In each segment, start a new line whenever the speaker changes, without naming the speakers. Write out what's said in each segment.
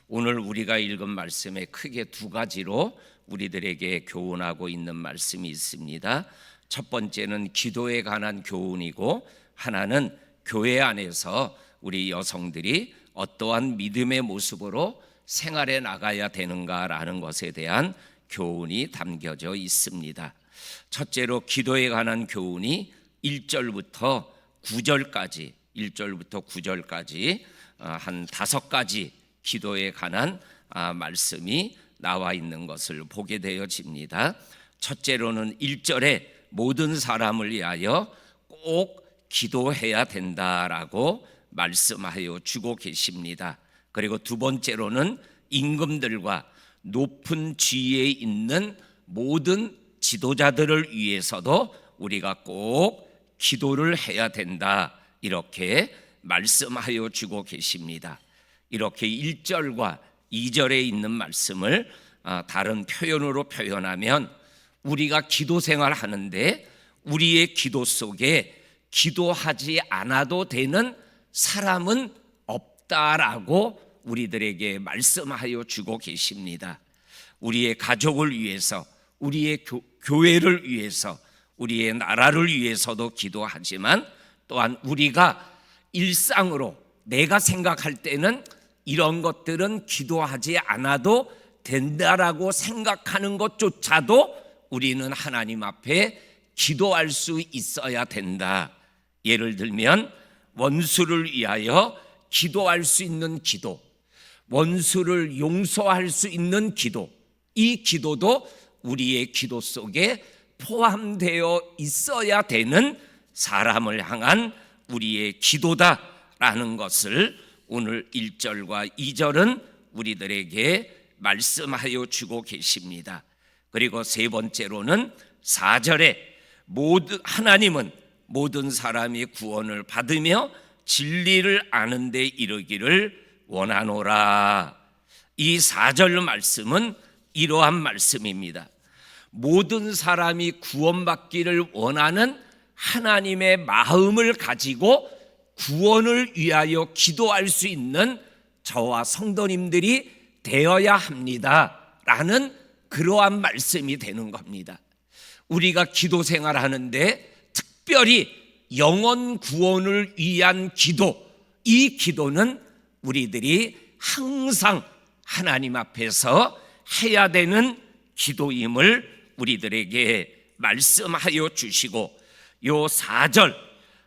오늘 우리가 읽은 말씀에 크게 두 가지로 우리들에게 교훈하고 있는 말씀이 있습니다. 첫 번째는 기도에 관한 교훈이고, 하나는 교회 안에서 우리 여성들이 어떠한 믿음의 모습으로 생활해 나가야 되는가라는 것에 대한 교훈이 담겨져 있습니다. 첫째로 기도에 관한 교훈이 1절부터 9절까지 한 5가지 기도에 관한 말씀이 나와 있는 것을 보게 되어집니다. 첫째로는 1절에 모든 사람을 위하여 꼭 기도해야 된다라고 말씀하여 주고 계십니다. 그리고 두 번째로는 임금들과 높은 지위에 있는 모든 지도자들을 위해서도 우리가 꼭 기도를 해야 된다, 이렇게 말씀하여 주고 계십니다. 이렇게 1절과 2절에 있는 말씀을 다른 표현으로 표현하면, 우리가 기도 생활하는데 우리의 기도 속에 기도하지 않아도 되는 사람은 없다라고 우리들에게 말씀하여 주고 계십니다. 우리의 가족을 위해서, 우리의 교회를 위해서, 우리의 나라를 위해서도 기도하지만, 또한 우리가 일상으로 내가 생각할 때는 이런 것들은 기도하지 않아도 된다라고 생각하는 것조차도 우리는 하나님 앞에 기도할 수 있어야 된다. 예를 들면 원수를 위하여 기도할 수 있는 기도, 원수를 용서할 수 있는 기도, 이 기도도 우리의 기도 속에 포함되어 있어야 되는 사람을 향한 우리의 기도다라는 것을 오늘 1절과 2절은 우리들에게 말씀하여 주고 계십니다. 그리고 세 번째로는 4절에 하나님은 모든 사람이 구원을 받으며 진리를 아는 데 이르기를 원하노라. 이 4절 말씀은 이러한 말씀입니다. 모든 사람이 구원받기를 원하는 하나님의 마음을 가지고 구원을 위하여 기도할 수 있는 저와 성도님들이 되어야 합니다라는 그러한 말씀이 되는 겁니다. 우리가 기도 생활하는데 특별히 영혼 구원을 위한 기도, 이 기도는 우리들이 항상 하나님 앞에서 해야 되는 기도임을 우리들에게 말씀하여 주시고, 요 4절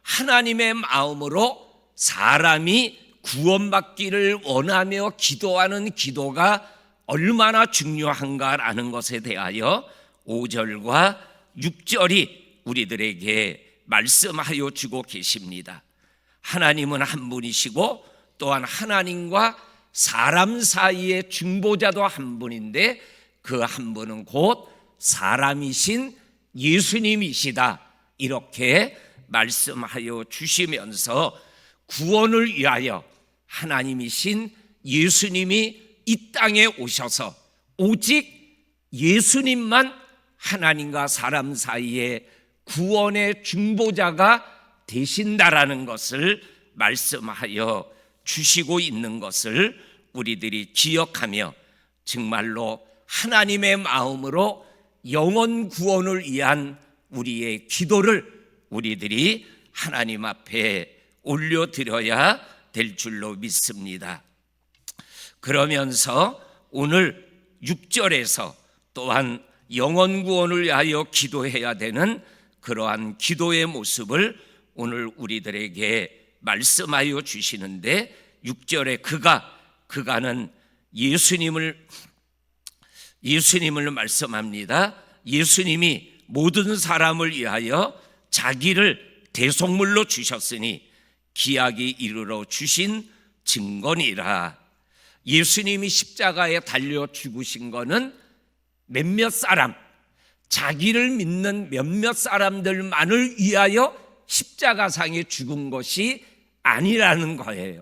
하나님의 마음으로 사람이 구원받기를 원하며 기도하는 기도가 얼마나 중요한가라는 것에 대하여 5절과 6절이 우리들에게 말씀하여 주고 계십니다. 하나님은 한 분이시고, 또한 하나님과 사람 사이의 중보자도 한 분인데, 그 한 분은 곧 사람이신 예수님이시다, 이렇게 말씀하여 주시면서 구원을 위하여 하나님이신 예수님이 이 땅에 오셔서 오직 예수님만 하나님과 사람 사이에 구원의 중보자가 되신다라는 것을 말씀하여 주시고 있는 것을 우리들이 기억하며, 정말로 하나님의 마음으로 영혼 구원을 위한 우리의 기도를 우리들이 하나님 앞에 올려드려야 될 줄로 믿습니다. 그러면서 오늘 6절에서 또한 영혼 구원을 위하여 기도해야 되는 그러한 기도의 모습을 오늘 우리들에게 말씀하여 주시는데, 6절에 그가는 예수님을 말씀합니다. 예수님이 모든 사람을 위하여 자기를 대속물로 주셨으니 기약이 이르러 주신 증거니라. 예수님이 십자가에 달려 죽으신 것은 몇몇 사람, 자기를 믿는 몇몇 사람들만을 위하여 십자가상에 죽은 것이 아니라는 거예요.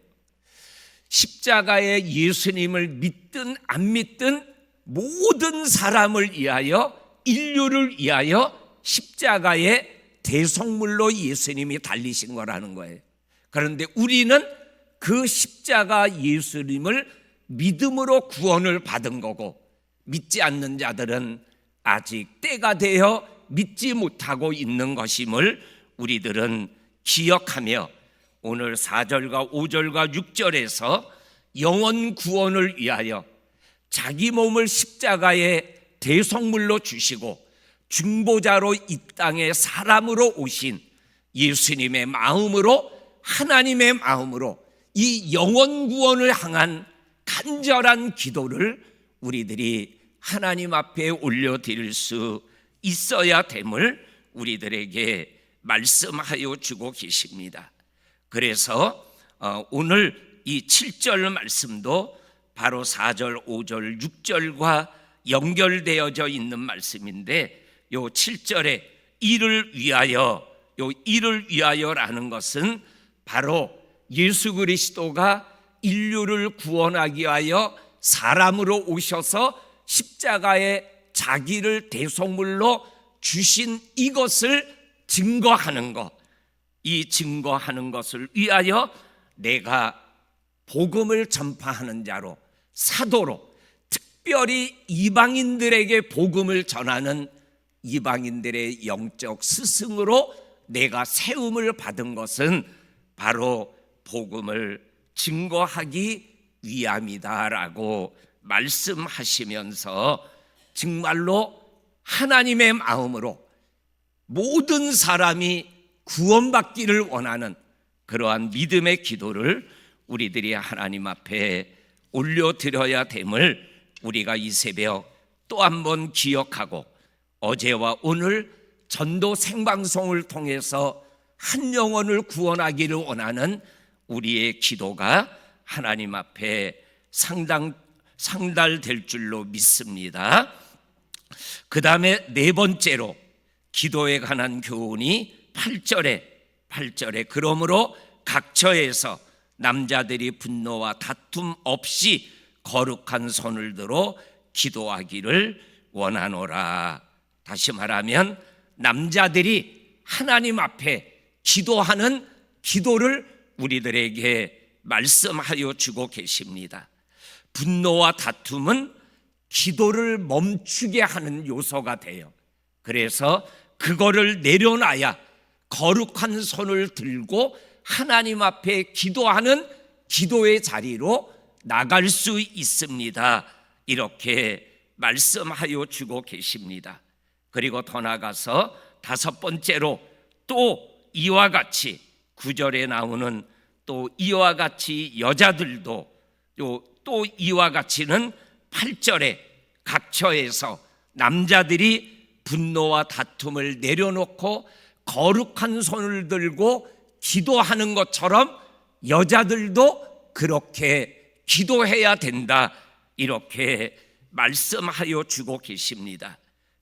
십자가에 예수님을 믿든 안 믿든 모든 사람을 위하여, 인류를 위하여 십자가에 대속물로 예수님이 달리신 거라는 거예요. 그런데 우리는 그 십자가 예수님을 믿음으로 구원을 받은 거고, 믿지 않는 자들은 아직 때가 되어 믿지 못하고 있는 것임을 우리들은 기억하며, 오늘 4절과 5절과 6절에서 영원 구원을 위하여 자기 몸을 십자가의 대속물로 주시고 중보자로 이 땅에 사람으로 오신 예수님의 마음으로, 하나님의 마음으로 이 영원 구원을 향한 간절한 기도를 우리들이 하나님 앞에 올려드릴 수 있어야 됨을 우리들에게 말씀하여 주고 계십니다. 그래서 오늘 이 7절 말씀도 바로 4절, 5절, 6절과 연결되어져 있는 말씀인데, 요 7절에 이를 위하여, 요 이를 위하여라는 것은 바로 예수 그리스도가 인류를 구원하기 위하여 사람으로 오셔서 십자가에 자기를 대속물로 주신 이것을 증거하는 것, 이 증거하는 것을 위하여 내가 복음을 전파하는 자로, 사도로, 특별히 이방인들에게 복음을 전하는 이방인들의 영적 스승으로 내가 세움을 받은 것은 바로 복음을 증거하기 위함이다라고 말씀하시면서, 정말로 하나님의 마음으로 모든 사람이 구원받기를 원하는 그러한 믿음의 기도를 우리들이 하나님 앞에 올려드려야 됨을 우리가 이 새벽 또 한 번 기억하고, 어제와 오늘 전도 생방송을 통해서 한 영혼을 구원하기를 원하는 우리의 기도가 하나님 앞에 상달될 줄로 믿습니다. 그 다음에 네 번째로 기도에 관한 교훈이 8절에 그러므로 각처에서 남자들이 분노와 다툼 없이 거룩한 손을 들어 기도하기를 원하노라. 다시 말하면 남자들이 하나님 앞에 기도하는 기도를 우리들에게 말씀하여 주고 계십니다. 분노와 다툼은 기도를 멈추게 하는 요소가 돼요. 그래서 그거를 내려놔야 거룩한 손을 들고 하나님 앞에 기도하는 기도의 자리로 나갈 수 있습니다. 이렇게 말씀하여 주고 계십니다. 그리고 더 나아가서 다섯 번째로 또 이와 같이 9절에 나오는 또 이와 같이 여자들도, 또 이와 같이는 8절에 각처에서 남자들이 분노와 다툼을 내려놓고 거룩한 손을 들고 기도하는 것처럼 여자들도 그렇게 기도해야 된다, 이렇게 말씀하여 주고 계십니다.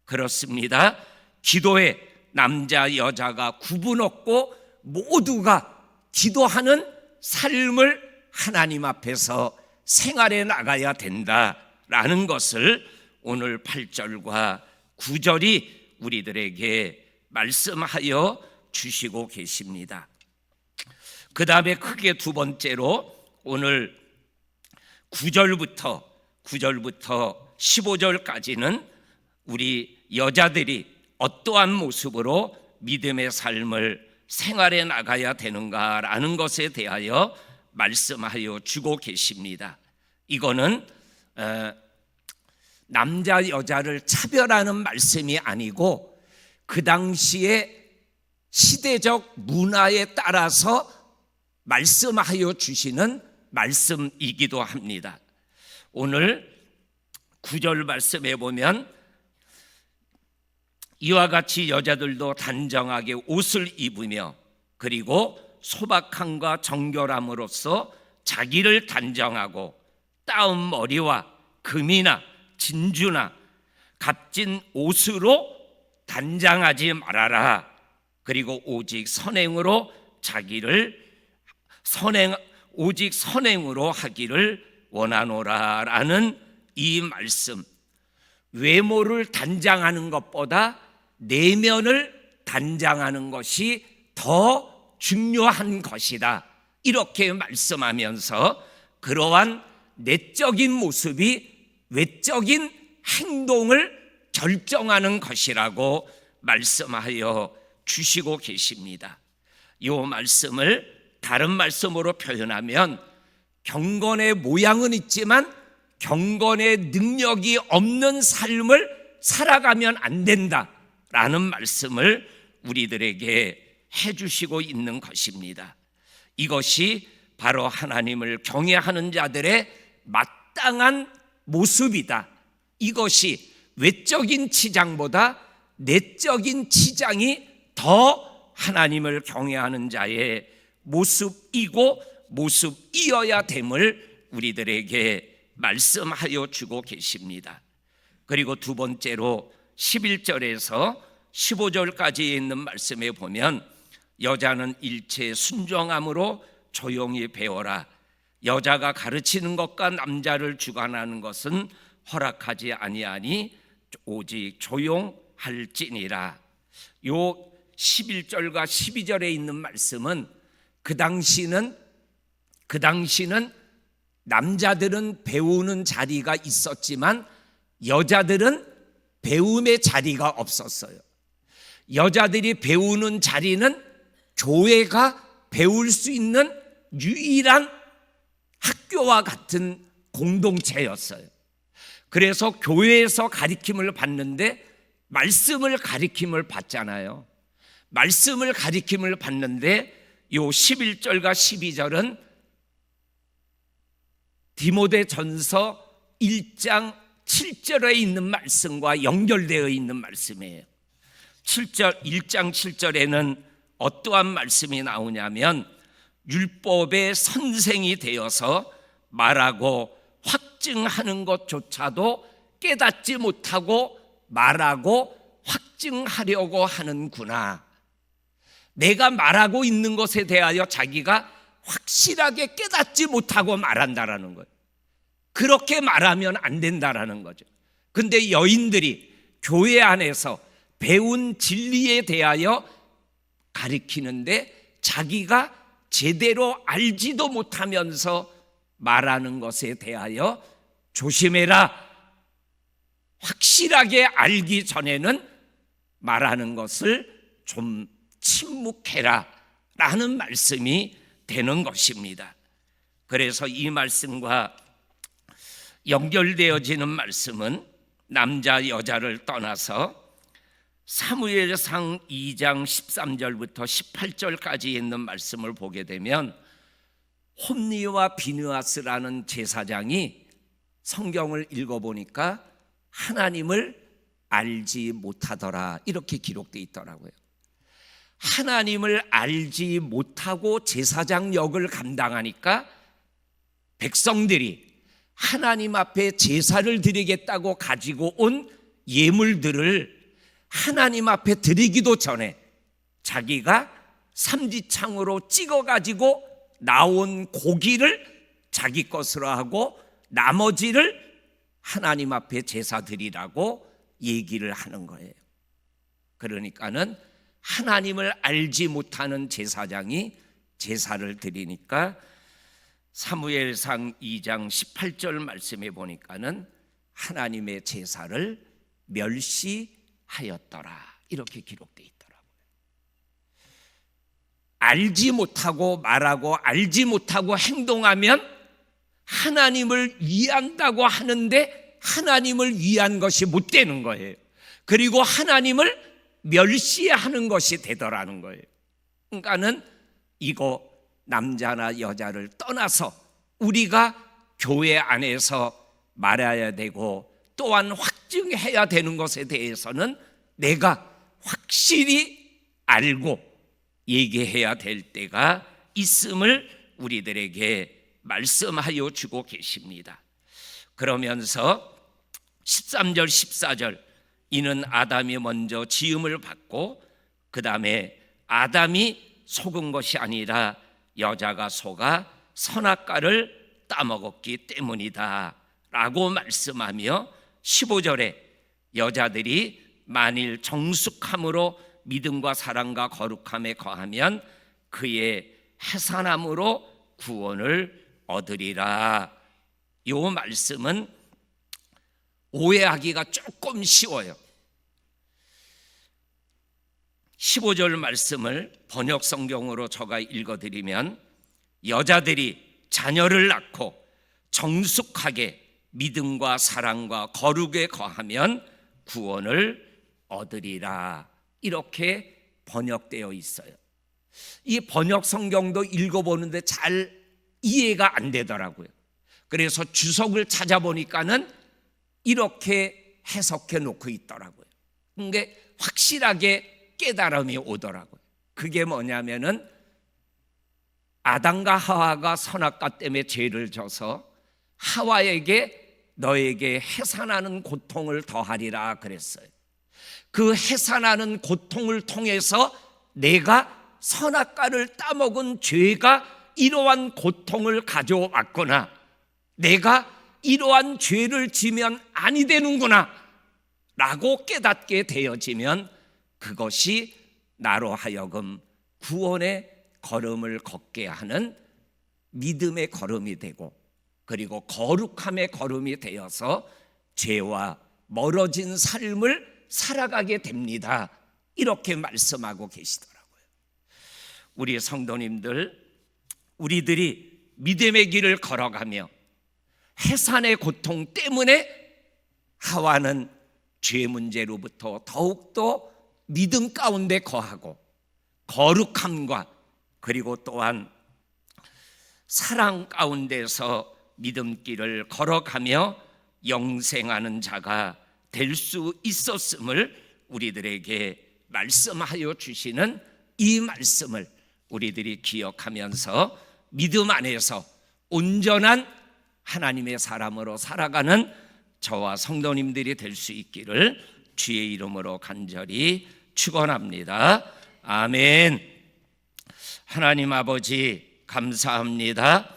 그렇습니다. 기도에 남자 여자가 구분 없고 모두가 기도하는 삶을 하나님 앞에서 생활해 나가야 된다라는 것을 오늘 8절과 9절이 우리들에게 말씀하여 주시고 계십니다. 그 다음에 크게 두 번째로 오늘 9절부터 15절까지는 우리 여자들이 어떠한 모습으로 믿음의 삶을 생활해 나가야 되는가라는 것에 대하여 말씀하여 주고 계십니다. 이거는 남자 여자를 차별하는 말씀이 아니고 그 당시에 시대적 문화에 따라서 말씀하여 주시는 말씀이기도 합니다. 오늘 9절 말씀에 보면 이와 같이 여자들도 단정하게 옷을 입으며 그리고 소박함과 정결함으로써 자기를 단정하고 따은 머리와 금이나 진주나 값진 옷으로 단장하지 말아라. 그리고 오직 선행으로 오직 선행으로 하기를 원하노라라는 이 말씀, 외모를 단장하는 것보다 내면을 단장하는 것이 더 중요한 것이다, 이렇게 말씀하면서 그러한 내적인 모습이 외적인 행동을 결정하는 것이라고 말씀하여 주시고 계십니다. 이 말씀을 다른 말씀으로 표현하면 경건의 모양은 있지만 경건의 능력이 없는 삶을 살아가면 안 된다라는 말씀을 우리들에게 해주시고 있는 것입니다. 이것이 바로 하나님을 경외하는 자들의 마땅한 모습이다. 이것이 외적인 치장보다 내적인 치장이 더 하나님을 경외하는 자의 모습이고 모습이어야 됨을 우리들에게 말씀하여 주고 계십니다. 그리고 두 번째로 11절에서 15절까지 있는 말씀에 보면 여자는 일체에 순종함으로 조용히 배워라. 여자가 가르치는 것과 남자를 주관하는 것은 허락하지 아니하니 오직 조용할지니라. 요 11절과 12절에 있는 말씀은 그 당시는 남자들은 배우는 자리가 있었지만 여자들은 배움의 자리가 없었어요. 여자들이 배우는 자리는 교회가 배울 수 있는 유일한 학교와 같은 공동체였어요. 그래서 교회에서 가르침을 받는데 말씀을 가르침을 받잖아요. 말씀을 가르침을 받는데 요 11절과 12절은 디모데전서 1장 7절에 있는 말씀과 연결되어 있는 말씀이에요. 1장 7절에는 어떠한 말씀이 나오냐면 율법의 선생이 되어서 말하고 확증하는 것조차도 깨닫지 못하고 말하고 확증하려고 하는구나. 내가 말하고 있는 것에 대하여 자기가 확실하게 깨닫지 못하고 말한다라는 거예요. 그렇게 말하면 안 된다라는 거죠. 근데 여인들이 교회 안에서 배운 진리에 대하여 가르치는데 자기가 제대로 알지도 못하면서 말하는 것에 대하여 조심해라. 확실하게 알기 전에는 말하는 것을 좀 침묵해라 라는 말씀이 되는 것입니다. 그래서 이 말씀과 연결되어지는 말씀은 남자 여자를 떠나서 사무엘상 2장 13절부터 18절까지 있는 말씀을 보게 되면 홈리와 비느하스라는 제사장이 성경을 읽어보니까 하나님을 알지 못하더라 이렇게 기록되어 있더라고요. 하나님을 알지 못하고 제사장 역을 감당하니까 백성들이 하나님 앞에 제사를 드리겠다고 가지고 온 예물들을 하나님 앞에 드리기도 전에 자기가 삼지창으로 찍어가지고 나온 고기를 자기 것으로 하고 나머지를 하나님 앞에 제사 드리라고 얘기를 하는 거예요. 그러니까는 하나님을 알지 못하는 제사장이 제사를 드리니까 사무엘상 2장 18절 말씀에 보니까는 하나님의 제사를 멸시하였더라 이렇게 기록되어 있더라고요. 알지 못하고 말하고 알지 못하고 행동하면 하나님을 위한다고 하는데 하나님을 위한 것이 못 되는 거예요. 그리고 하나님을 멸시하는 것이 되더라는 거예요. 그러니까는 이거 남자나 여자를 떠나서 우리가 교회 안에서 말해야 되고 또한 확증해야 되는 것에 대해서는 내가 확실히 알고 얘기해야 될 때가 있음을 우리들에게 말씀하여 주고 계십니다. 그러면서 13절 14절 이는 아담이 먼저 지음을 받고 그 다음에 아담이 속은 것이 아니라 여자가 속아 선악과를 따먹었기 때문이다 라고 말씀하며 15절에 여자들이 만일 정숙함으로 믿음과 사랑과 거룩함에 거하면 그의 해산함으로 구원을 얻으리라 이 말씀은 오해하기가 조금 쉬워요. 15절 말씀을 번역 성경으로 제가 읽어드리면, 여자들이 자녀를 낳고 정숙하게 믿음과 사랑과 거룩에 거하면 구원을 얻으리라, 이렇게 번역되어 있어요. 이 번역 성경도 읽어보는데 잘 이해가 안 되더라고요. 그래서 주석을 찾아보니까는 이렇게 해석해 놓고 있더라고요. 그게 확실하게 깨달음이 오더라고요. 그게 뭐냐면은 아담과 하와가 선악과 때문에 죄를 져서 하와에게 너에게 해산하는 고통을 더하리라 그랬어요. 그 해산하는 고통을 통해서 내가 선악과를 따먹은 죄가 이러한 고통을 가져왔구나, 내가 이러한 죄를 지면 아니 되는구나 라고 깨닫게 되어지면 그것이 나로 하여금 구원의 걸음을 걷게 하는 믿음의 걸음이 되고, 그리고 거룩함의 걸음이 되어서 죄와 멀어진 삶을 살아가게 됩니다, 이렇게 말씀하고 계시더라고요. 우리 성도님들, 우리들이 믿음의 길을 걸어가며 해산의 고통 때문에 하와는 죄 문제로부터 더욱더 믿음 가운데 거하고 거룩함과 그리고 또한 사랑 가운데서 믿음길을 걸어가며 영생하는 자가 될 수 있었음을 우리들에게 말씀하여 주시는 이 말씀을 우리들이 기억하면서 믿음 안에서 온전한 하나님의 사람으로 살아가는 저와 성도님들이 될 수 있기를 주의 이름으로 간절히 축원합니다. 아멘. 하나님 아버지 감사합니다.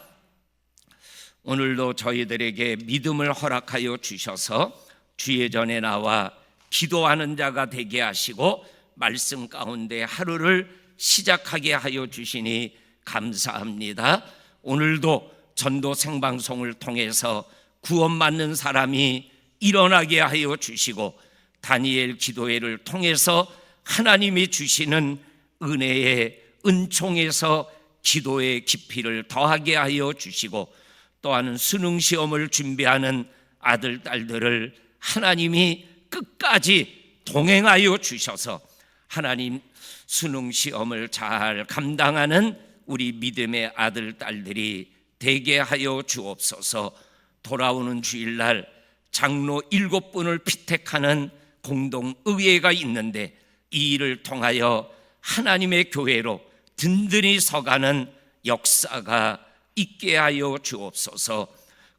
오늘도 저희들에게 믿음을 허락하여 주셔서 주의 전에 나와 기도하는 자가 되게 하시고 말씀 가운데 하루를 시작하게 하여 주시니 감사합니다. 오늘도 전도 생방송을 통해서 구원받는 사람이 일어나게 하여 주시고 다니엘 기도회를 통해서 하나님이 주시는 은혜의 은총에서 기도의 깊이를 더하게 하여 주시고, 또한 수능시험을 준비하는 아들, 딸들을 하나님이 끝까지 동행하여 주셔서 하나님 수능시험을 잘 감당하는 우리 믿음의 아들, 딸들이 되게 하여 주옵소서. 돌아오는 주일날 장로 7분을 피택하는 공동의회가 있는데 이 일을 통하여 하나님의 교회로 든든히 서가는 역사가 있게 하여 주옵소서.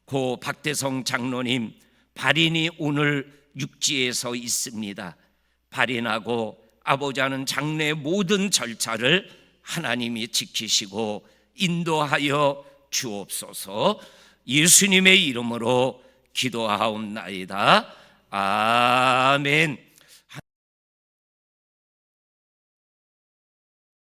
고 박대성 장로님 발인이 오늘 육지에서 있습니다. 발인하고 아보자는 장례의 모든 절차를 하나님이 지키시고 인도하여 주옵소서. 예수님의 이름으로 기도하옵나이다. 아멘.